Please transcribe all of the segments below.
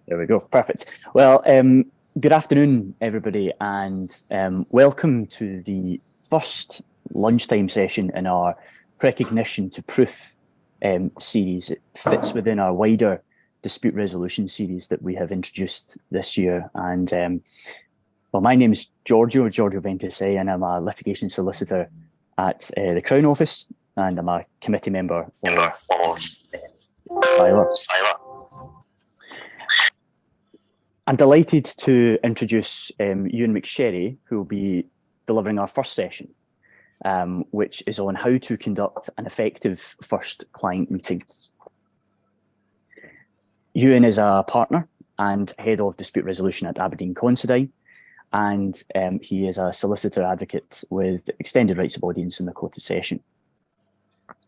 There we go. Perfect. Well, good afternoon, everybody, and welcome to the first lunchtime session in our Precognition to Proof series. It fits within our wider dispute resolution series that we have introduced this year. And well, my name is Giorgio Ventisei, and I'm a litigation solicitor at the Crown Office, and I'm a committee member of SYLA. I'm delighted to introduce Euan McSherry, who will be delivering our first session, which is on how to conduct an effective first client meeting. Euan is a partner and head of dispute resolution at Aberdein Considine, and he is a solicitor advocate with extended rights of audience in the court of session.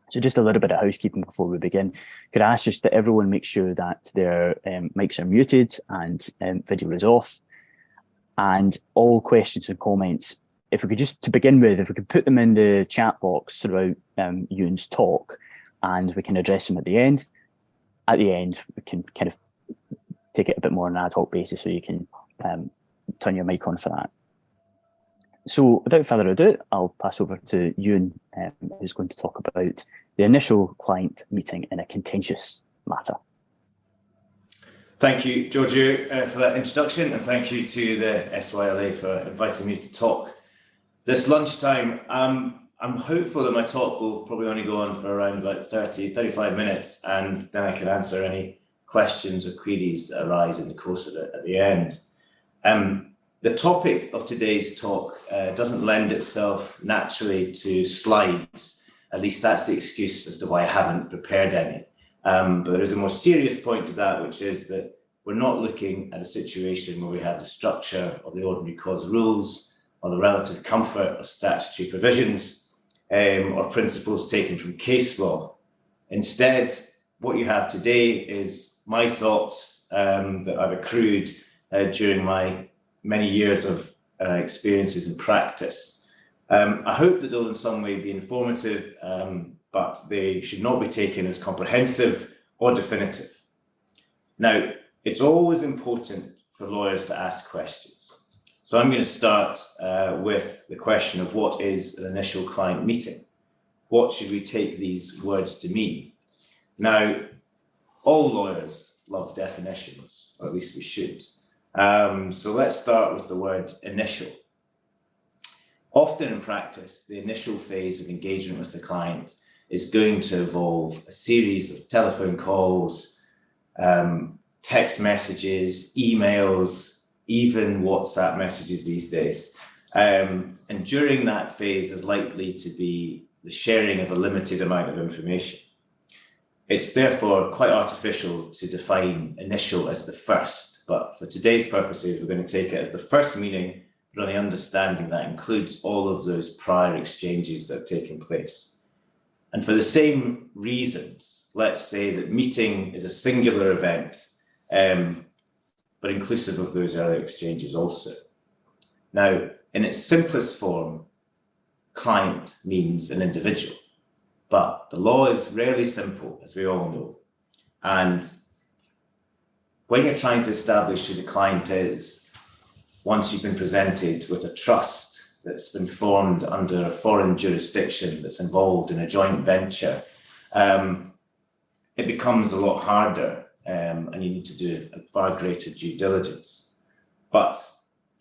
So just a little bit of housekeeping before we begin. Could I ask just that everyone make sure that their mics are muted and video is off, and all questions and comments, if we could just, to begin with, if we could put them in the chat box throughout Euan's talk, and we can address them at the end. At the end, we can kind of take it a bit more on an ad hoc basis, so you can turn your mic on for that. So without further ado, I'll pass over to Euan, who's going to talk about the initial client meeting in a contentious matter. Thank you, Giorgio, for that introduction, and thank you to the SYLA for inviting me to talk this lunchtime. I'm hopeful that my talk will probably only go on for around about 35 minutes, and then I can answer any questions or queries that arise in the course of it at the end. The topic of today's talk doesn't lend itself naturally to slides. At least that's the excuse as to why I haven't prepared any. But there is a more serious point to that, which is that we're not looking at a situation where we have the structure of the ordinary cause rules or the relative comfort of statutory provisions or principles taken from case law. Instead, what you have today is my thoughts that I've accrued during my many years of experiences in practice. I hope that they'll in some way be informative, but they should not be taken as comprehensive or definitive. Now, it's always important for lawyers to ask questions. So I'm going to start with the question of what is an initial client meeting? What should we take these words to mean? Now, all lawyers love definitions, or at least we should. So let's start with the word initial. Often in practice, the initial phase of engagement with the client is going to involve a series of telephone calls, text messages, emails, even WhatsApp messages these days. And during that phase is likely to be the sharing of a limited amount of information. It's therefore quite artificial to define initial as the first. But for today's purposes, we're going to take it as the first meeting, but on the understanding that includes all of those prior exchanges that have taken place. And for the same reasons, let's say that meeting is a singular event, but inclusive of those earlier exchanges also. Now, in its simplest form, client means an individual, but the law is rarely simple, as we all know. And when you're trying to establish who the client is, once you've been presented with a trust that's been formed under a foreign jurisdiction that's involved in a joint venture, it becomes a lot harder and you need to do a far greater due diligence. But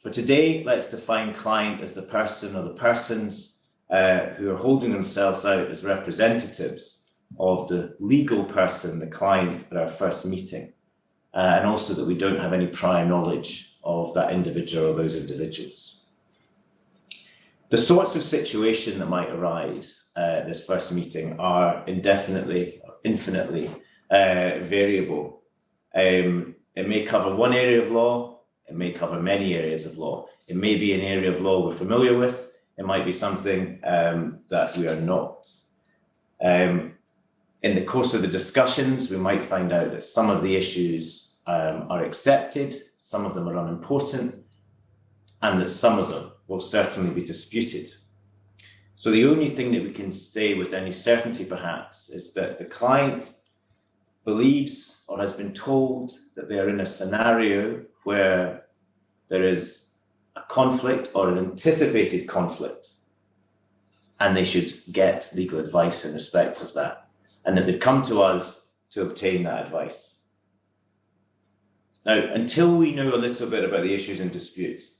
for today, let's define client as the person or the persons who are holding themselves out as representatives of the legal person, the client, at our first meeting. And also that we don't have any prior knowledge of that individual or those individuals. The sorts of situation that might arise at this first meeting are indefinitely or infinitely variable. It may cover one area of law, it may cover many areas of law. It may be an area of law we're familiar with, it might be something that we are not. In the course of the discussions, we might find out that some of the issues are accepted, some of them are unimportant, and that some of them will certainly be disputed. So the only thing that we can say with any certainty, perhaps, is that the client believes or has been told that they are in a scenario where there is a conflict or an anticipated conflict, and they should get legal advice in respect of that, and that they've come to us to obtain that advice. Now, until we know a little bit about the issues and disputes,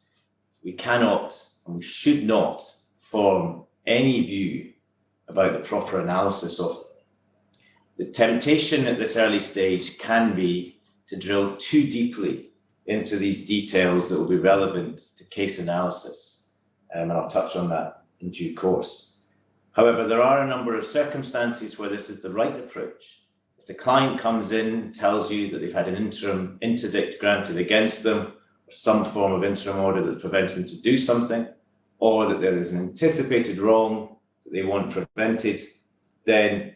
we cannot and we should not form any view about the proper analysis of them. The temptation at this early stage can be to drill too deeply into these details that will be relevant to case analysis, and I'll touch on that in due course. However, there are a number of circumstances where this is the right approach. If the client comes in, tells you that they've had an interim interdict granted against them, or some form of interim order that's preventing them to do something, or that there is an anticipated wrong that they want prevented, then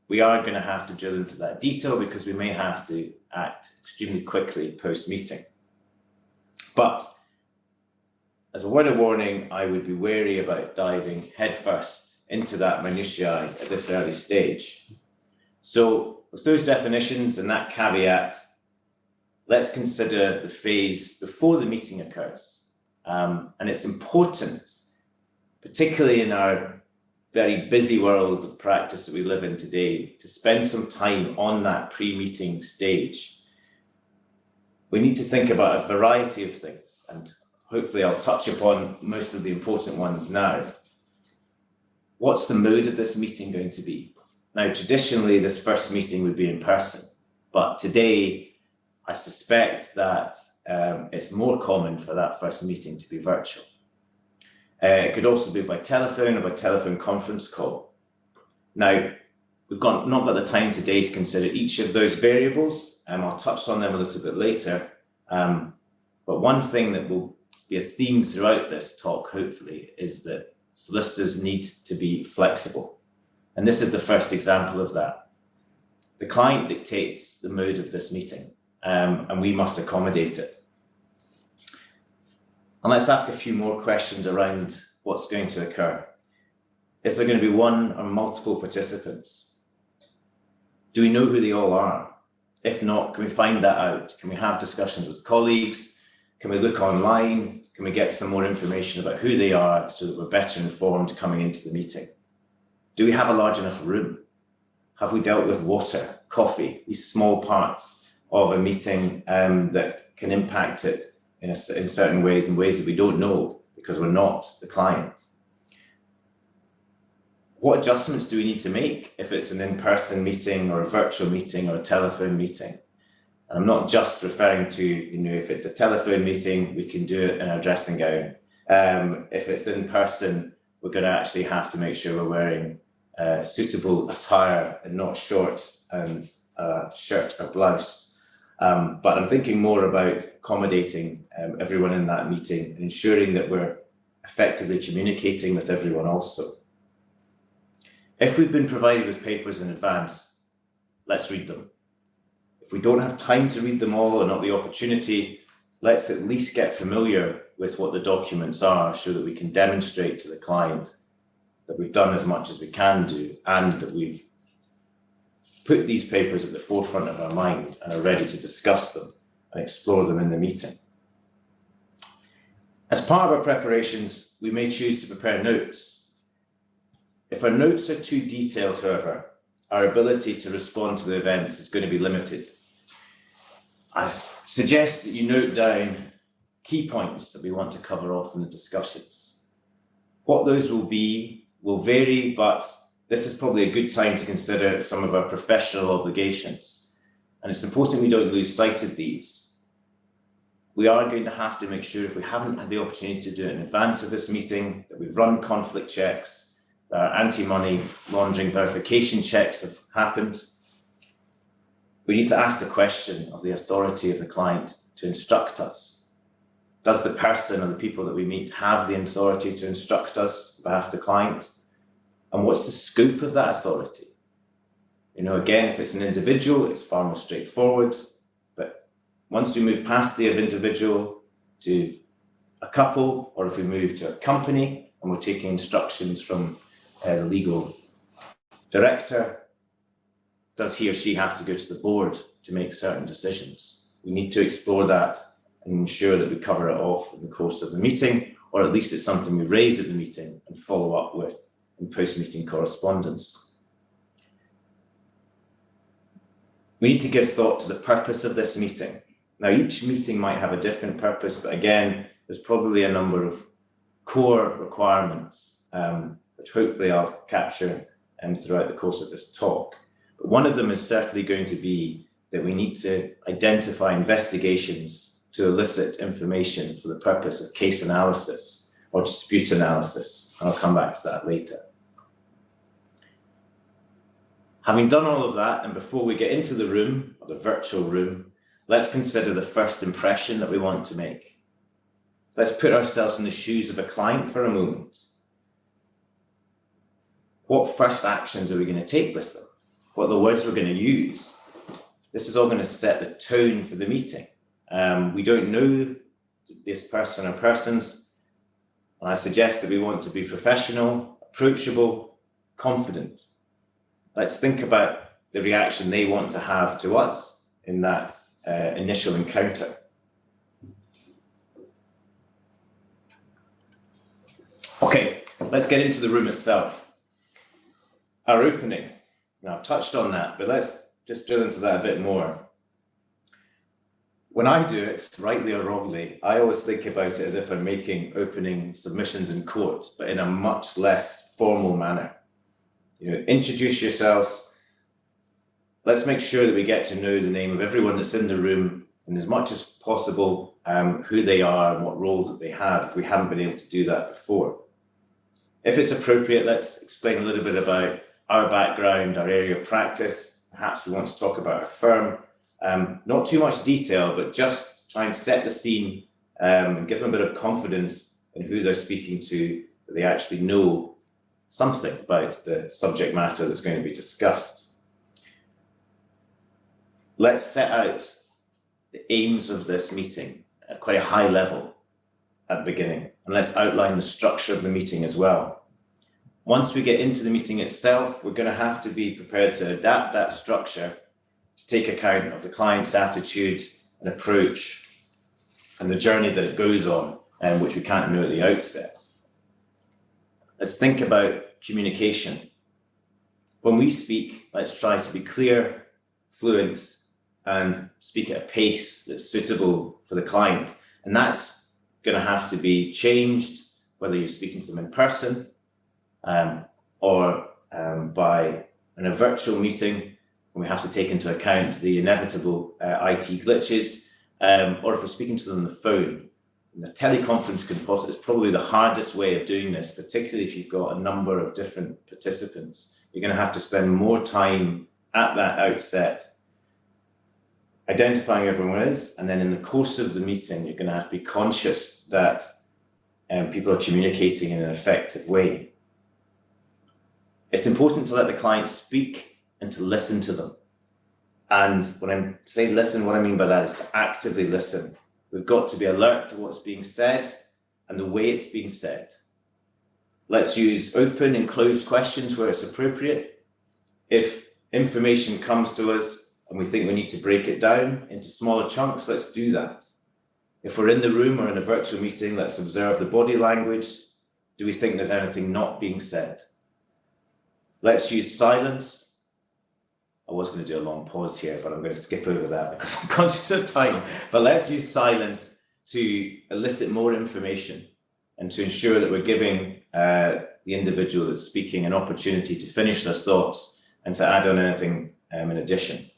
we are going to have to drill into that detail, because we may have to act extremely quickly post-meeting. But as a word of warning, I would be wary about diving headfirst into that minutiae at this early stage. So with those definitions and that caveat, let's consider the phase before the meeting occurs. And it's important, particularly in our very busy world of practice that we live in today, to spend some time on that pre-meeting stage. We need to think about a variety of things, and hopefully I'll touch upon most of the important ones now. What's the mood of this meeting going to be? Now, traditionally, this first meeting would be in person, but today, I suspect that it's more common for that first meeting to be virtual. It could also be by telephone or by telephone conference call. Now, we've not got the time today to consider each of those variables, and I'll touch on them a little bit later. But one thing that will be a theme throughout this talk, hopefully, is that solicitors need to be flexible. And this is the first example of that. The client dictates the mood of this meeting, and we must accommodate it. And let's ask a few more questions around what's going to occur. Is there going to be one or multiple participants? Do we know who they all are? If not, can we find that out? Can we have discussions with colleagues? Can we look online? Can we get some more information about who they are so that we're better informed coming into the meeting? Do we have a large enough room? Have we dealt with water, coffee, these small parts of a meeting that can impact it in certain ways, in ways that we don't know because we're not the client? What adjustments do we need to make if it's an in-person meeting or a virtual meeting or a telephone meeting? And I'm not just referring to, if it's a telephone meeting, we can do it in our dressing gown. If it's in person, we're going to actually have to make sure we're wearing suitable attire and not shorts and a shirt or blouse. But I'm thinking more about accommodating everyone in that meeting and ensuring that we're effectively communicating with everyone also. If we've been provided with papers in advance, let's read them. If we don't have time to read them all or not the opportunity, let's at least get familiar with what the documents are so that we can demonstrate to the client that we've done as much as we can do and that we've put these papers at the forefront of our mind and are ready to discuss them and explore them in the meeting. As part of our preparations, we may choose to prepare notes. If our notes are too detailed, however, our ability to respond to the events is going to be limited. I suggest that you note down key points that we want to cover off in the discussions. What those will be will vary, but this is probably a good time to consider some of our professional obligations. And it's important we don't lose sight of these. We are going to have to make sure, if we haven't had the opportunity to do it in advance of this meeting, that we've run conflict checks, that our anti-money laundering verification checks have happened. We need to ask the question of the authority of the client to instruct us. Does the person or the people that we meet have the authority to instruct us on behalf of the client? And what's the scope of that authority? Again, if it's an individual, it's far more straightforward. But once we move past the individual to a couple, or if we move to a company and we're taking instructions from the legal director, does he or she have to go to the board to make certain decisions? We need to explore that and ensure that we cover it off in the course of the meeting, or at least it's something we raise at the meeting and follow up with in post-meeting correspondence. We need to give thought to the purpose of this meeting. Now, each meeting might have a different purpose, but again, there's probably a number of core requirements, which hopefully I'll capture throughout the course of this talk. But one of them is certainly going to be that we need to identify investigations to elicit information for the purpose of case analysis or dispute analysis. And I'll come back to that later. Having done all of that, and before we get into the room, or the virtual room, let's consider the first impression that we want to make. Let's put ourselves in the shoes of a client for a moment. What first actions are we going to take with them? What are the words we're going to use? This is all going to set the tone for the meeting. We don't know this person or persons, and I suggest that we want to be professional, approachable, confident. Let's think about the reaction they want to have to us in that initial encounter. Okay, let's get into the room itself. Our opening. Now, I've touched on that, but let's just drill into that a bit more. When I do it, rightly or wrongly, I always think about it as if I'm making opening submissions in court, but in a much less formal manner. You know, introduce yourselves. Let's make sure that we get to know the name of everyone that's in the room, and as much as possible, who they are and what role that they have, if we haven't been able to do that before. If it's appropriate, let's explain a little bit about our background, our area of practice. Perhaps we want to talk about our firm. Not too much detail, but just try and set the scene, give them a bit of confidence in who they're speaking to, that they actually know something about the subject matter that's going to be discussed. Let's set out the aims of this meeting at quite a high level at the beginning, and let's outline the structure of the meeting as well. Once we get into the meeting itself, we're going to have to be prepared to adapt that structure to take account of the client's attitude and approach and the journey that it goes on, which we can't know at the outset. Let's think about communication. When we speak, let's try to be clear, fluent, and speak at a pace that's suitable for the client. And that's going to have to be changed, whether you're speaking to them in person or by in a virtual meeting, when we have to take into account the inevitable IT glitches, or if we're speaking to them on the phone. And the teleconference is probably the hardest way of doing this, particularly if you've got a number of different participants. You're going to have to spend more time at that outset identifying who everyone is, and then in the course of the meeting, you're going to have to be conscious that people are communicating in an effective way. It's important to let the client speak and to listen to them. And when I say listen, what I mean by that is to actively listen. We've got to be alert to what's being said and the way it's being said. Let's use open and closed questions where it's appropriate. If information comes to us and we think we need to break it down into smaller chunks, let's do that. If we're in the room or in a virtual meeting, let's observe the body language. Do we think there's anything not being said? Let's use silence. I was going to do a long pause here, but I'm going to skip over that because I'm conscious of time. But let's use silence to elicit more information and to ensure that we're giving the individual that's speaking an opportunity to finish their thoughts and to add on anything in addition.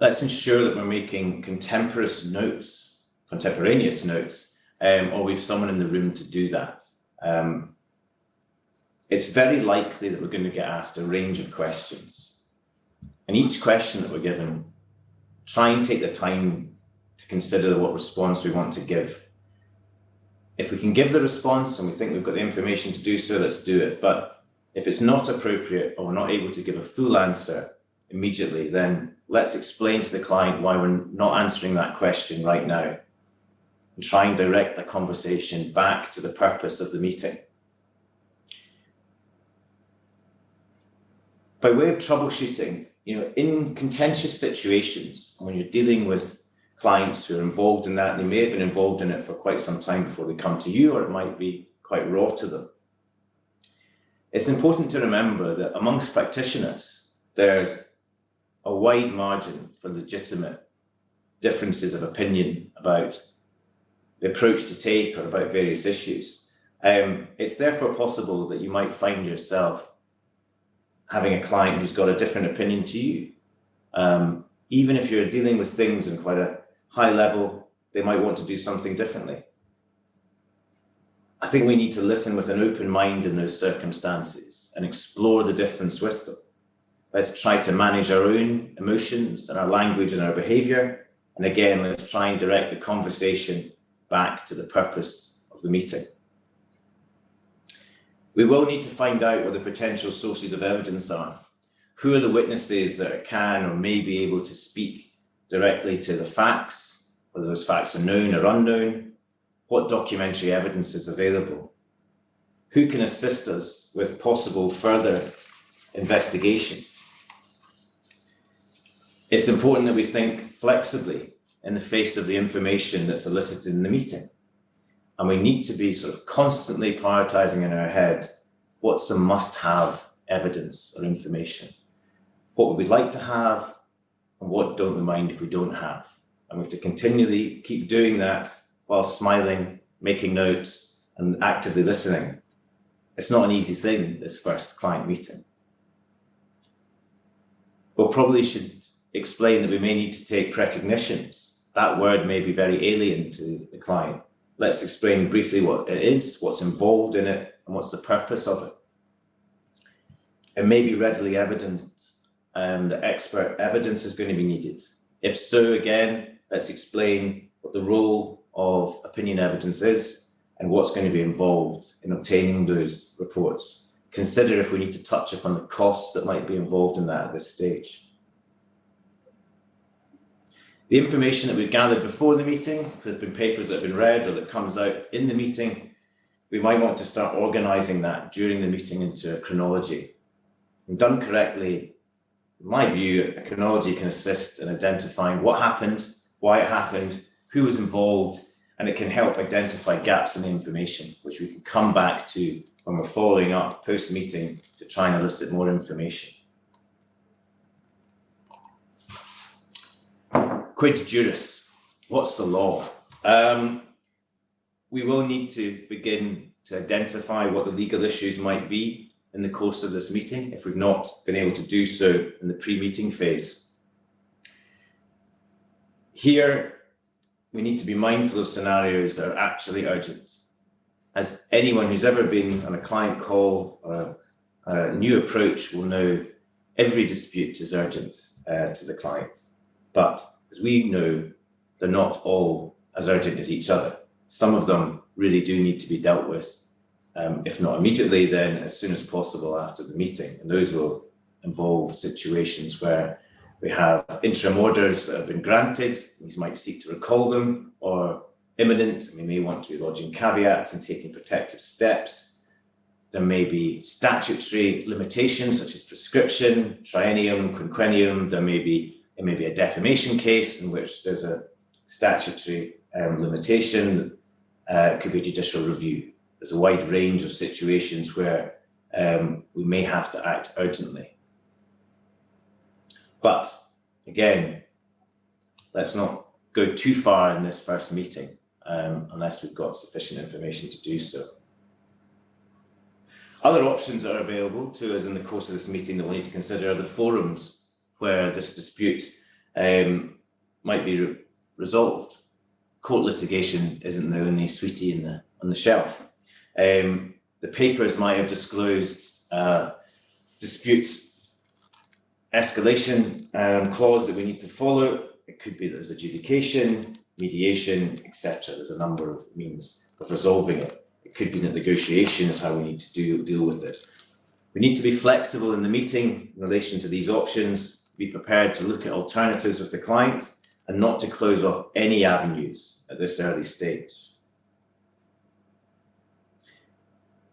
Let's ensure that we're making contemporaneous notes, or we've someone in the room to do that. It's very likely that we're going to get asked a range of questions. And each question that we're given, try and take the time to consider what response we want to give. If we can give the response and we think we've got the information to do so, let's do it. But if it's not appropriate or we're not able to give a full answer immediately, then let's explain to the client why we're not answering that question right now and try and direct the conversation back to the purpose of the meeting. By way of troubleshooting, in contentious situations, when you're dealing with clients who are involved in that, they may have been involved in it for quite some time before they come to you, or it might be quite raw to them. It's important to remember that amongst practitioners, there's a wide margin for legitimate differences of opinion about the approach to take or about various issues. It's therefore possible that you might find yourself having a client who's got a different opinion to you. Even if you're dealing with things in quite a high level, they might want to do something differently. I think we need to listen with an open mind in those circumstances and explore the difference with them. Let's try to manage our own emotions and our language and our behaviour. And again, let's try and direct the conversation back to the purpose of the meeting. We will need to find out what the potential sources of evidence are. Who are the witnesses that can or may be able to speak directly to the facts, whether those facts are known or unknown? What documentary evidence is available? Who can assist us with possible further investigations? It's important that we think flexibly in the face of the information that's elicited in the meeting. And we need to be sort of constantly prioritizing in our head what's the must-have evidence or information, what would we like to have, and what don't we mind if we don't have. And we have to continually keep doing that while smiling, making notes, and actively listening. It's not an easy thing, this first client meeting. We'll probably should explain that we may need to take precognitions. That word may be very alien to the client. Let's explain briefly what it is, what's involved in it, and what's the purpose of it. It may be readily evident that expert evidence is going to be needed. If so, again, let's explain what the role of opinion evidence is and what's going to be involved in obtaining those reports. Consider if we need to touch upon the costs that might be involved in that at this stage. The information that we've gathered before the meeting, if there have been papers that have been read or that comes out in the meeting, we might want to start organising that during the meeting into a chronology. And done correctly, in my view, a chronology can assist in identifying what happened, why it happened, who was involved, and it can help identify gaps in the information, which we can come back to when we're following up post-meeting to try and elicit more information. Quid juris, what's the law? We will need to begin to identify what the legal issues might be in the course of this meeting, if we've not been able to do so in the pre-meeting phase. Here, we need to be mindful of scenarios that are actually urgent. As anyone who's ever been on a client call or a new approach will know, every dispute is urgent to the client. But as we know, they're not all as urgent as each other. Some of them really do need to be dealt with, if not immediately, then as soon as possible after the meeting. And those will involve situations where we have interim orders that have been granted. We might seek to recall them, or imminent. We may want to be lodging caveats and taking protective steps. There may be statutory limitations such as prescription, triennium, quinquennium. It may be a defamation case in which there's a statutory limitation. It could be judicial review. There's a wide range of situations where we may have to act urgently. But again, let's not go too far in this first meeting unless we've got sufficient information to do so. Other options that are available to us in the course of this meeting that we'll need to consider are the forums where this dispute might be resolved. Court litigation isn't the only sweetie on the shelf. The papers might have disclosed dispute escalation clause that we need to follow. It could be that there's adjudication, mediation, etc. There's a number of means of resolving it. It could be that negotiation is how we need to deal with it. We need to be flexible in the meeting in relation to these options, be prepared to look at alternatives with the client and not to close off any avenues at this early stage.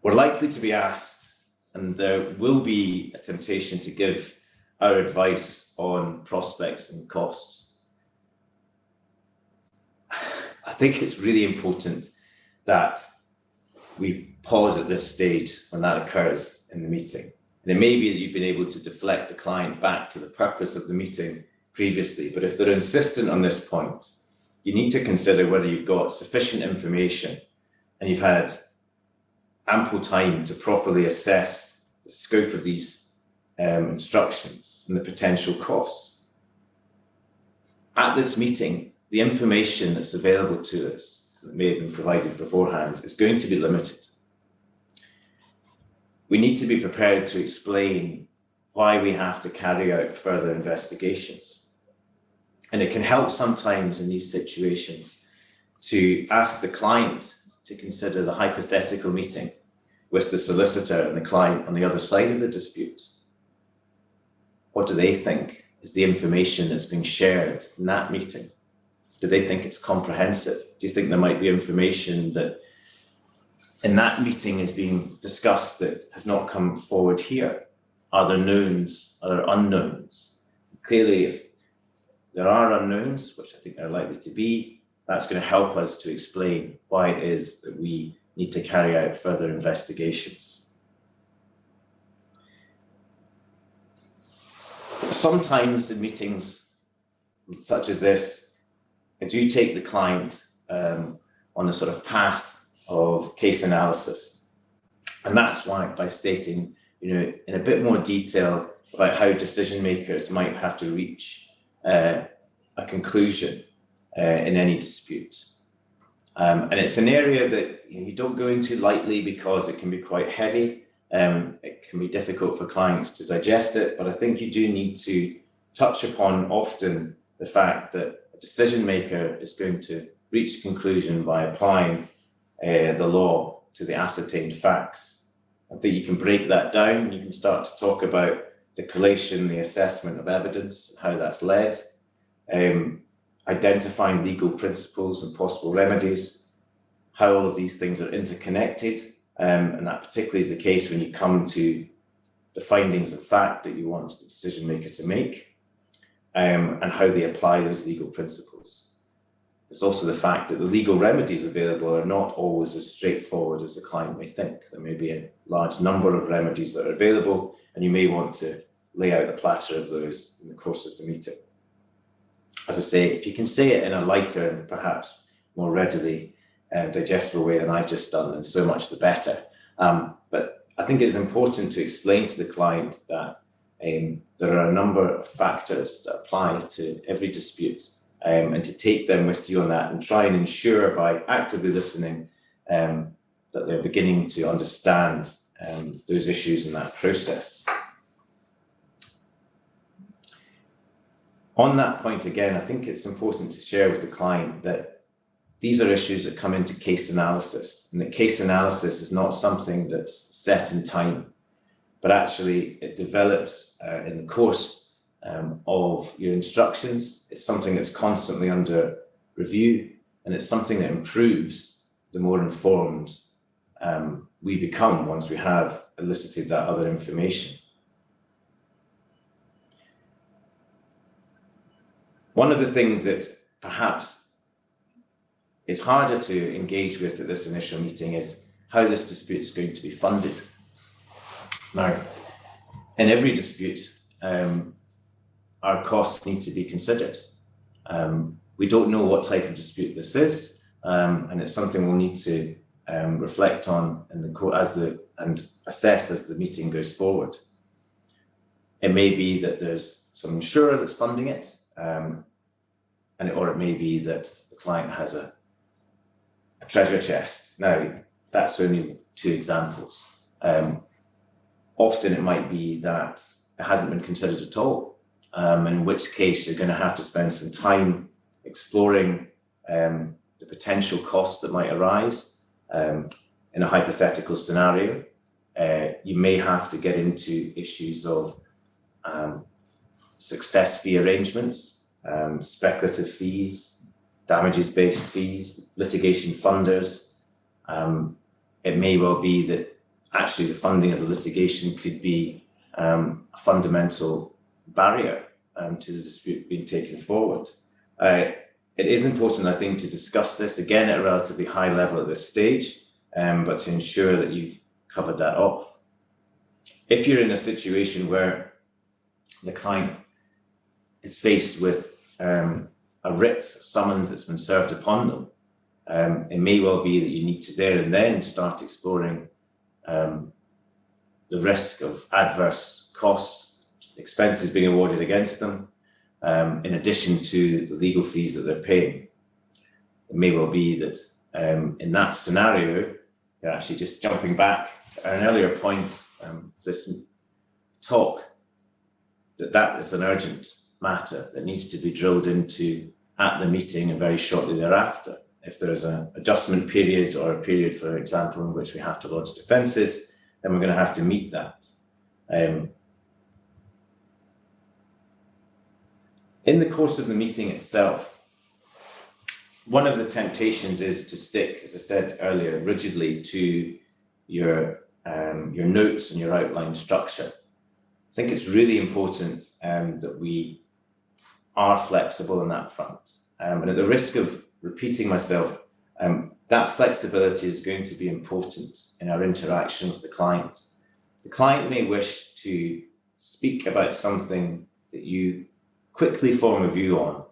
We're likely to be asked and there will be a temptation to give our advice on prospects and costs. I think it's really important that we pause at this stage when that occurs in the meeting. And it may be that you've been able to deflect the client back to the purpose of the meeting previously, but if they're insistent on this point, you need to consider whether you've got sufficient information and you've had ample time to properly assess the scope of these instructions and the potential costs. At this meeting, the information that's available to us, that may have been provided beforehand, is going to be limited. We need to be prepared to explain why we have to carry out further investigations. And it can help sometimes in these situations to ask the client to consider the hypothetical meeting with the solicitor and the client on the other side of the dispute. What do they think is the information that's being shared in that meeting? Do they think it's comprehensive? Do you think there might be information that in that meeting is being discussed that has not come forward here? Are there knowns? Are there unknowns? Clearly, if there are unknowns, which I think there are likely to be, that's going to help us to explain why it is that we need to carry out further investigations. Sometimes in meetings such as this, I do take the client on a sort of path of case analysis. And that's why by stating, in a bit more detail about how decision makers might have to reach a conclusion in any dispute. And it's an area that you don't go into lightly because it can be quite heavy. It can be difficult for clients to digest it, but I think you do need to touch upon often the fact that a decision maker is going to reach a conclusion by applying the law to the ascertained facts. I think you can break that down. You can start to talk about the collation, the assessment of evidence, how that's led, identifying legal principles and possible remedies, how all of these things are interconnected. And that particularly is the case when you come to the findings of fact that you want the decision maker to make, and how they apply those legal principles. There's also the fact that the legal remedies available are not always as straightforward as the client may think. There may be a large number of remedies that are available, and you may want to lay out a platter of those in the course of the meeting. As I say, if you can say it in a lighter and perhaps more readily digestible way than I've just done, then so much the better. But I think it's important to explain to the client that there are a number of factors that apply to every dispute, and to take them with you on that and try and ensure by actively listening that they're beginning to understand those issues in that process. On that point, again, I think it's important to share with the client that these are issues that come into case analysis, and that case analysis is not something that's set in time, but actually it develops in the course of your instructions. It's something that's constantly under review, and it's something that improves the more informed we become once we have elicited that other information. One of the things that perhaps is harder to engage with at this initial meeting is how this dispute is going to be funded. Now, in every dispute, our costs need to be considered. We don't know what type of dispute this is, and it's something we'll need to reflect on in the court and assess as the meeting goes forward. It may be that there's some insurer that's funding it, or it may be that the client has a treasure chest. Now, that's only two examples. Often it might be that it hasn't been considered at all, in which case you're going to have to spend some time exploring the potential costs that might arise in a hypothetical scenario. You may have to get into issues of success fee arrangements, speculative fees, damages-based fees, litigation funders. It may well be that actually the funding of the litigation could be a fundamental barrier to the dispute being taken forward. It is important, I think, to discuss this again at a relatively high level at this stage, but to ensure that you've covered that off. If you're in a situation where the client is faced with a writ summons that's been served upon them, it may well be that you need to there and then start exploring the risk of adverse costs, expenses being awarded against them, in addition to the legal fees that they're paying. It may well be that in that scenario, you're actually just jumping back to an earlier point, this talk, that is an urgent matter that needs to be drilled into at the meeting and very shortly thereafter. If there's an adjustment period or a period, for example, in which we have to lodge defences, then we're going to have to meet that. In the course of the meeting itself, one of the temptations is to stick, as I said earlier, rigidly to your notes and your outline structure. I think it's really important that we are flexible on that front. And at the risk of repeating myself, that flexibility is going to be important in our interaction with the client. The client may wish to speak about something that you quickly form a view on,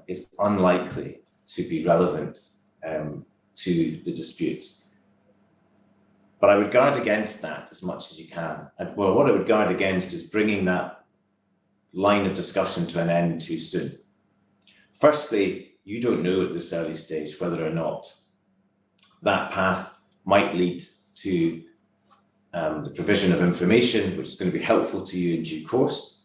is unlikely to be relevant to the dispute. But I would guard against that as much as you can. And, well, what I would guard against is bringing that line of discussion to an end too soon. Firstly, you don't know at this early stage whether or not that path might lead to the provision of information which is going to be helpful to you in due course.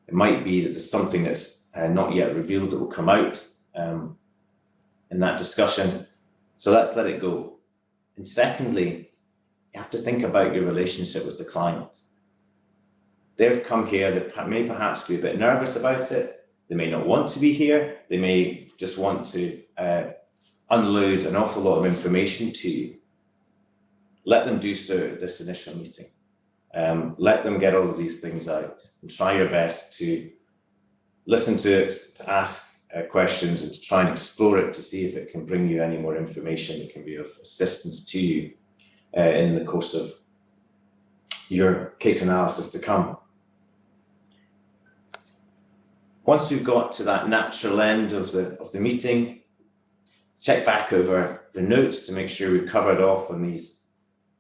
It might be that there's something that's not yet revealed that will come out in that discussion. So let's let it go. And secondly, you have to think about your relationship with the client. They've come here, they may perhaps be a bit nervous about it. They may not want to be here. They may just want to unload an awful lot of information to you. Let them do so at this initial meeting. Let them get all of these things out and try your best to listen to it, to ask questions and to try and explore it to see if it can bring you any more information that can be of assistance to you in the course of your case analysis to come. Once we've got to that natural end of the meeting, check back over the notes to make sure we've covered off on these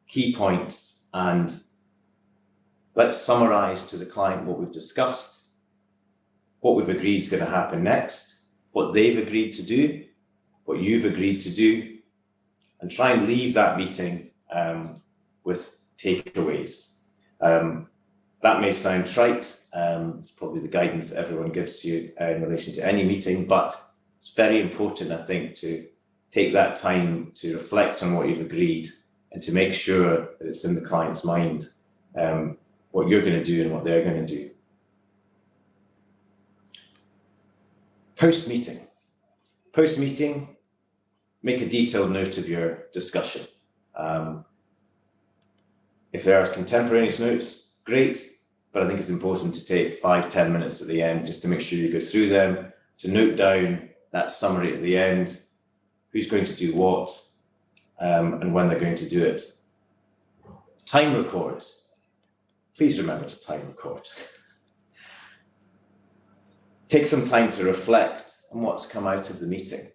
key points, and let's summarize to the client what we've discussed, what we've agreed is going to happen next, what they've agreed to do, what you've agreed to do, and try and leave that meeting with takeaways. That may sound trite. It's probably the guidance that everyone gives to you in relation to any meeting, but it's very important, I think, to take that time to reflect on what you've agreed and to make sure that it's in the client's mind what you're going to do and what they're going to do. Post-meeting. Post-meeting, make a detailed note of your discussion. If there are contemporaneous notes, great, but I think it's important to take 5-10 minutes at the end just to make sure you go through them, to note down that summary at the end, who's going to do what, and when they're going to do it. Time record. Please remember to time record. Take some time to reflect on what's come out of the meeting.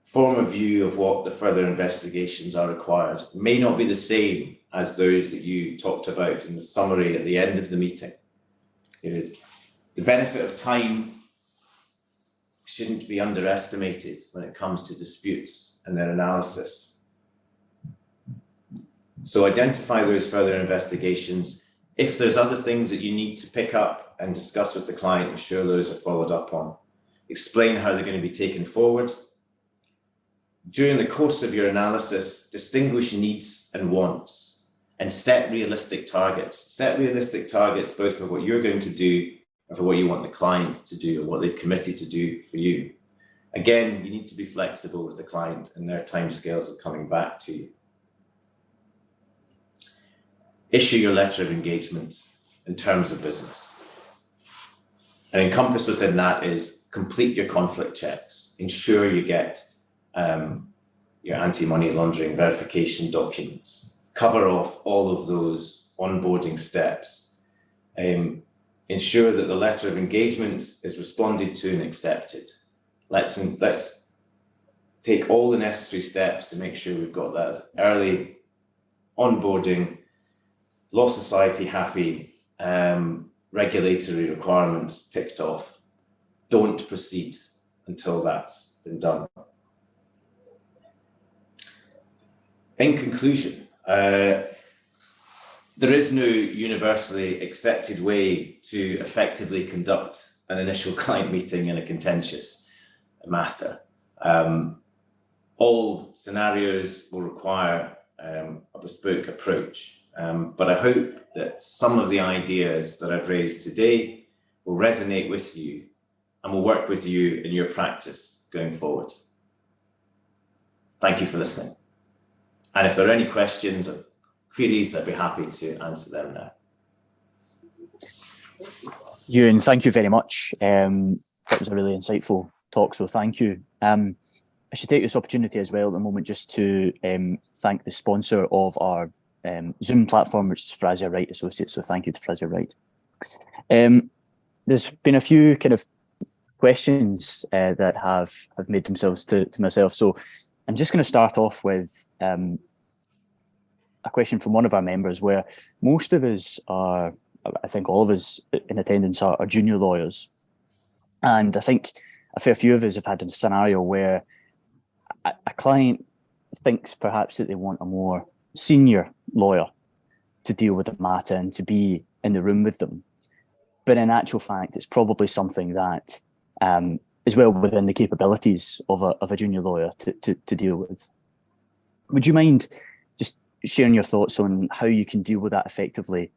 Form a view of what the further investigations are required. It may not be the same as those that you talked about in the summary at the end of the meeting. The benefit of time shouldn't be underestimated when it comes to disputes and their analysis. So identify those further investigations. If there's other things that you need to pick up and discuss with the client, ensure those are followed up on. Explain how they're going to be taken forward. During the course of your analysis, distinguish needs and wants and set realistic targets. Set realistic targets both for what you're going to do and for what you want the client to do or what they've committed to do for you. Again, you need to be flexible with the client and their timescales of coming back to you. issue your letter of engagement in terms of business. And encompassed within that is complete your conflict checks, ensure you get your anti-money laundering verification documents, cover off all of those onboarding steps, ensure that the letter of engagement is responded to and accepted. Let's take all the necessary steps to make sure we've got that early onboarding, law society happy, regulatory requirements ticked off. Don't proceed until that's been done. In conclusion, there is no universally accepted way to effectively conduct an initial client meeting in a contentious matter. All scenarios will require a bespoke approach, but I hope that some of the ideas that I've raised today will resonate with you and will work with you in your practice going forward. Thank you for listening. And if there are any questions or queries, I'd be happy to answer them now. Euan, thank you very much. That was a really insightful talk, so thank you. I should take this opportunity as well at the moment just to thank the sponsor of our Zoom platform, which is Fraser Wright Associates, so thank you to Fraser Wright. There's been a few kind of questions that have made themselves to myself, so I'm just going to start off with a question from one of our members where most of us are, I think all of us in attendance are junior lawyers. And I think a fair few of us have had a scenario where a client thinks perhaps that they want a more senior lawyer to deal with the matter and to be in the room with them. But in actual fact, it's probably something that is well within the capabilities of a junior lawyer to deal with. Would you mind just sharing your thoughts on how you can deal with that effectively,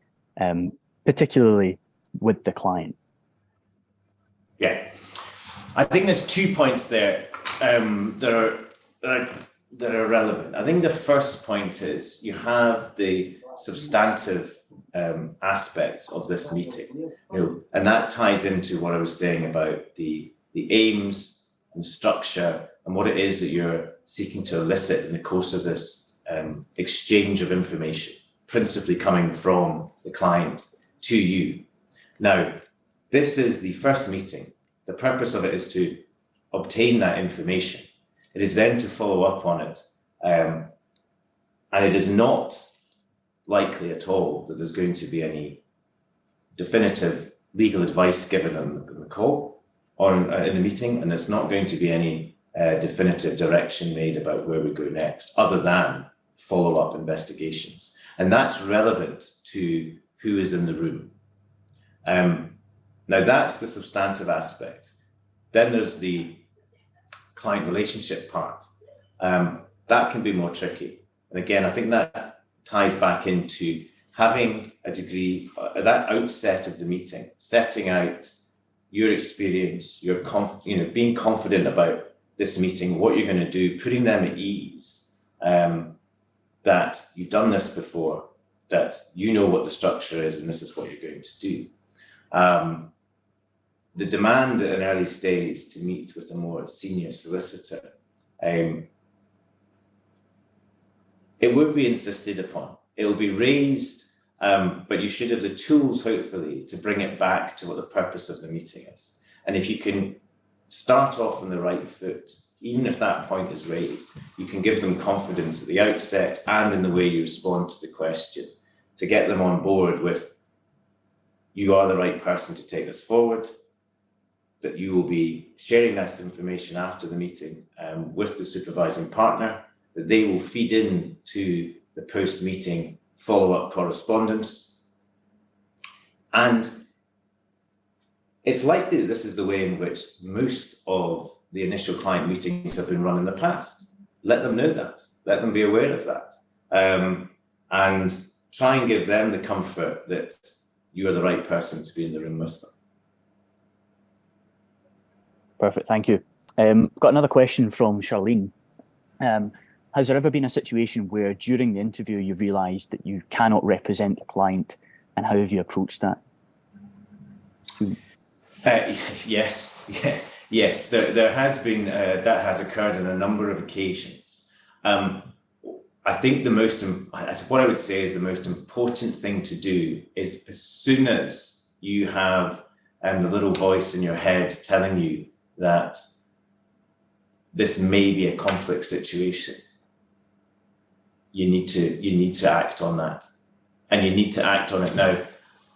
particularly with the client? Yeah, I think there's 2 points there that are relevant. I think the first point is you have the substantive aspect of this meeting, and that ties into what I was saying about the aims and structure and what it is that you're seeking to elicit in the course of this exchange of information, principally coming from the client to you. Now, this is the first meeting. The purpose of it is to obtain that information. It is then to follow up on it. And it is not likely at all that there's going to be any definitive legal advice given on the call or in the meeting, and there's not going to be any definitive direction made about where we go next, other than follow-up investigations. And that's relevant to who is in the room. Now that's the substantive aspect. Then there's the client relationship part. That can be more tricky. And again, I think that ties back into having a degree at that outset of the meeting, setting out your experience, your being confident about this meeting, what you're going to do, putting them at ease, that you've done this before, that you know what the structure is and this is what you're going to do. The demand at an early stage to meet with a more senior solicitor, it would be insisted upon. It will be raised, but you should have the tools, hopefully, to bring it back to what the purpose of the meeting is. And if you can start off on the right foot, even if that point is raised, you can give them confidence at the outset and in the way you respond to the question to get them on board with, you are the right person to take this forward, that you will be sharing this information after the meeting with the supervising partner, that they will feed in to the post-meeting follow-up correspondence. And it's likely that this is the way in which most of the initial client meetings have been run in the past. Let them know that, let them be aware of that. And try and give them the comfort that you are the right person to be in the room with them. Perfect, thank you. Got another question from Charlene. Has there ever been a situation where during the interview you realised that you cannot represent the client, and how have you approached that? Yes, yes. There has been that has occurred on a number of occasions. I think what I would say is the most important thing to do is, as soon as you have the little voice in your head telling you that this may be a conflict situation, you need to act on that, and you need to act on it now.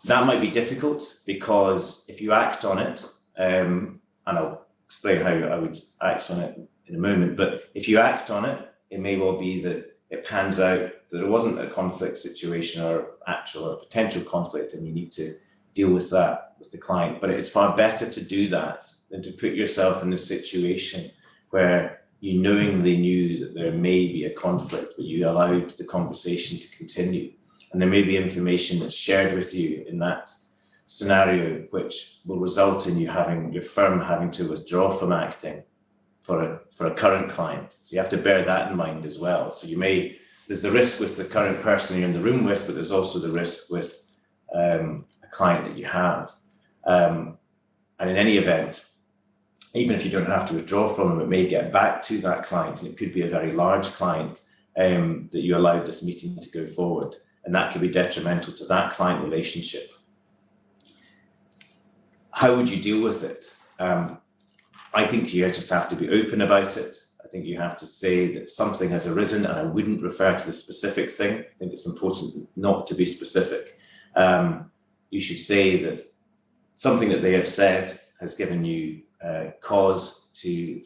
That might be difficult, because if you act on it, and I'll explain how I would act on it in a moment, but if you act on it, it may well be that it pans out that it wasn't a conflict situation or actual or potential conflict, and you need to deal with that with the client. But it's far better to do that than to put yourself in a situation where you knowingly knew that there may be a conflict, but you allowed the conversation to continue. And there may be information that's shared with you in that scenario which will result in your firm having to withdraw from acting for a current client. So you have to bear that in mind as well. So there's the risk with the current person you're in the room with, but there's also the risk with a client that you have. And in any event, even if you don't have to withdraw from them, it may get back to that client, and it could be a very large client that you allowed this meeting to go forward. And that could be detrimental to that client relationship. How would you deal with it? I think you just have to be open about it. I think you have to say that something has arisen, and I wouldn't refer to the specific thing. I think it's important not to be specific. You should say that something that they have said has given you cause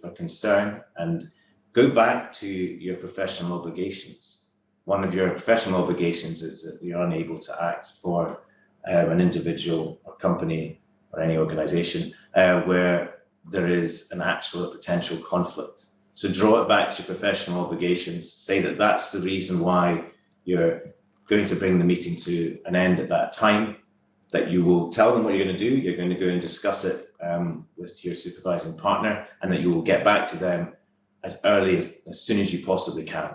for concern, and go back to your professional obligations. One of your professional obligations is that you're unable to act for an individual or company or any organization where there is an actual or potential conflict. So draw it back to your professional obligations, say that that's the reason why you're going to bring the meeting to an end at that time, that you will tell them what you're going to do, you're going to go and discuss it with your supervising partner, and that you will get back to them as soon as you possibly can.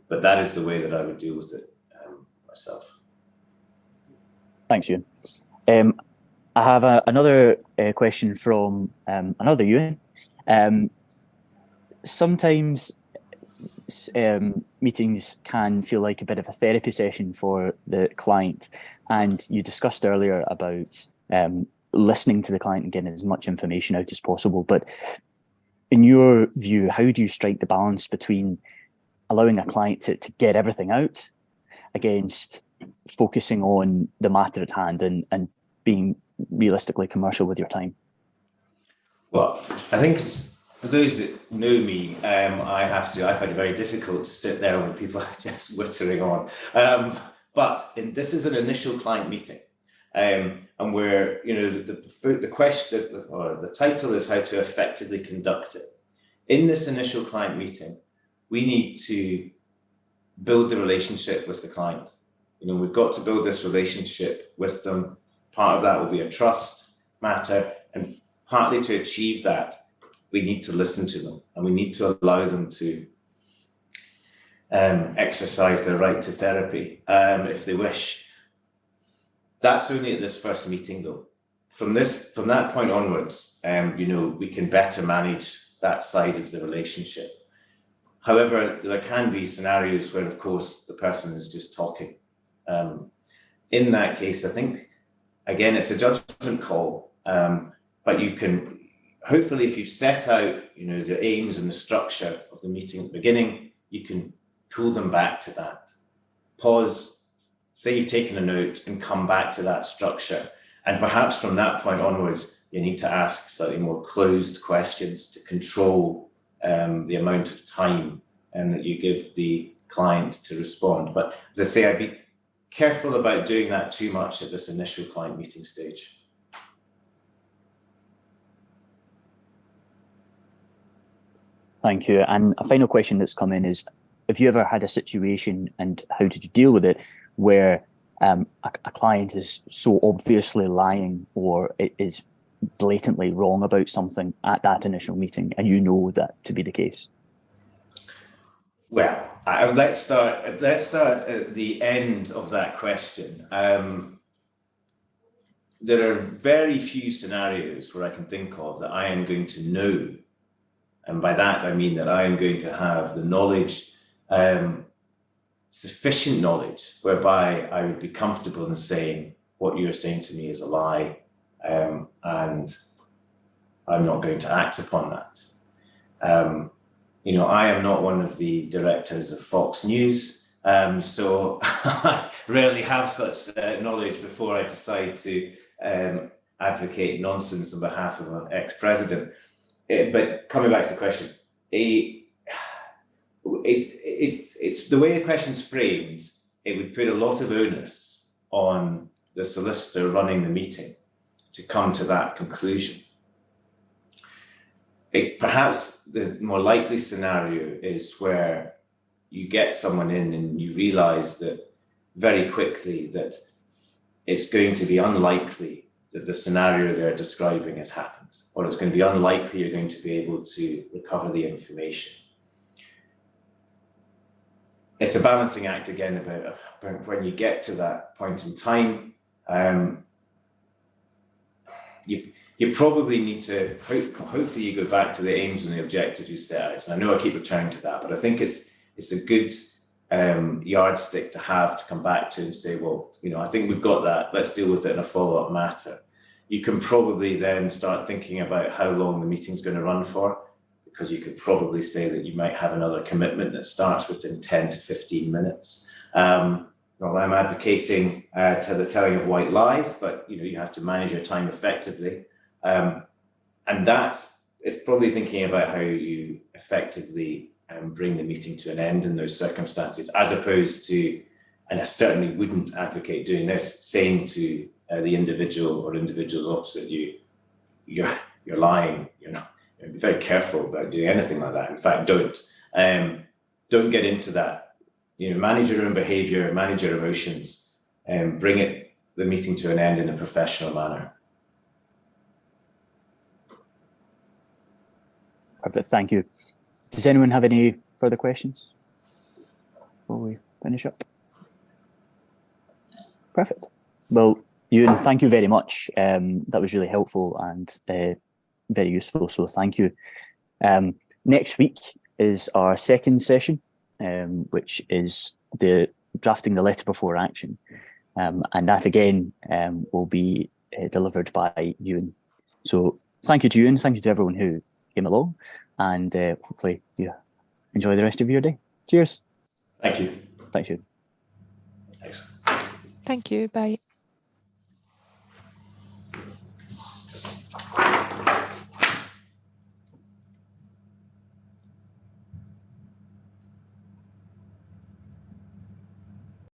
But that is the way that I would deal with it myself. Thanks, Euan. I have another question from another Euan. Sometimes meetings can feel like a bit of a therapy session for the client, and you discussed earlier about listening to the client and getting as much information out as possible. But in your view, how do you strike the balance between allowing a client to get everything out against focusing on the matter at hand and being realistically commercial with your time? Well, I think for those that know me, I find it very difficult to sit there when people are just wittering on. But this is an initial client meeting, and where the question or the title is how to effectively conduct it. In this initial client meeting, we need to build the relationship with the client. We've got to build this relationship with them. Part of that will be a trust matter, and partly to achieve that, we need to listen to them, and we need to allow them to exercise their right to therapy if they wish. That's only at this first meeting, though. From that point onwards, we can better manage that side of the relationship. However, there can be scenarios where, of course, the person is just talking. In that case, I think, again, it's a judgment call, but you can, hopefully, if you've set out, the aims and the structure of the meeting at the beginning, you can pull them back to that. Pause, say you've taken a note, and come back to that structure. And perhaps from that point onwards, you need to ask slightly more closed questions to control the amount of time that you give the client to respond. But as I say, I'd be careful about doing that too much at this initial client meeting stage. Thank you. And a final question that's come in is, have you ever had a situation, and how did you deal with it, where a client is so obviously lying or is blatantly wrong about something at that initial meeting, and you know that to be the case? Well, let's start at the end of that question. There are very few scenarios where I can think of that I am going to know, and by that I mean that I am going to have the knowledge, sufficient knowledge, whereby I would be comfortable in saying what you're saying to me is a lie, and I'm not going to act upon that. You know, I am not one of the directors of Fox News, so I rarely have such knowledge before I decide to advocate nonsense on behalf of an ex-president. But coming back to the question, it's the way the question's framed. It would put a lot of onus on the solicitor running the meeting to come to that conclusion. Perhaps the more likely scenario is where you get someone in and you realise that very quickly that it's going to be unlikely that the scenario they're describing has happened, or it's going to be unlikely you're going to be able to recover the information. It's a balancing act again about when you get to that point in time. You probably need to, hopefully you go back to the aims and the objectives you set out. And I know I keep returning to that, but I think it's a good yardstick to have to come back to and say, well, you know, I think we've got that. Let's deal with it in a follow-up matter. You can probably then start thinking about how long the meeting's going to run for, because you could probably say that you might have another commitment that starts within 10 to 15 minutes. Well, I'm advocating to the telling of white lies, but you know, you have to manage your time effectively. And it's probably thinking about how you effectively bring the meeting to an end in those circumstances, as opposed to, and I certainly wouldn't advocate doing this, saying to the individual or individuals opposite you, you're lying. You know, be very careful about doing anything like that. In fact, don't get into that. You know, manage your own behaviour, manage your emotions, and bring the meeting to an end in a professional manner. Perfect, thank you. Does anyone have any further questions before we finish up? Perfect. Well, Euan, thank you very much. That was really helpful and very useful, so thank you. Next week is our second session, which is the drafting the letter before action. And that again will be delivered by Euan. So thank you to Euan, thank you to everyone who came along, and hopefully you enjoy the rest of your day. Cheers. Thank you. Thanks, Euan. Thanks. Thank you. Bye.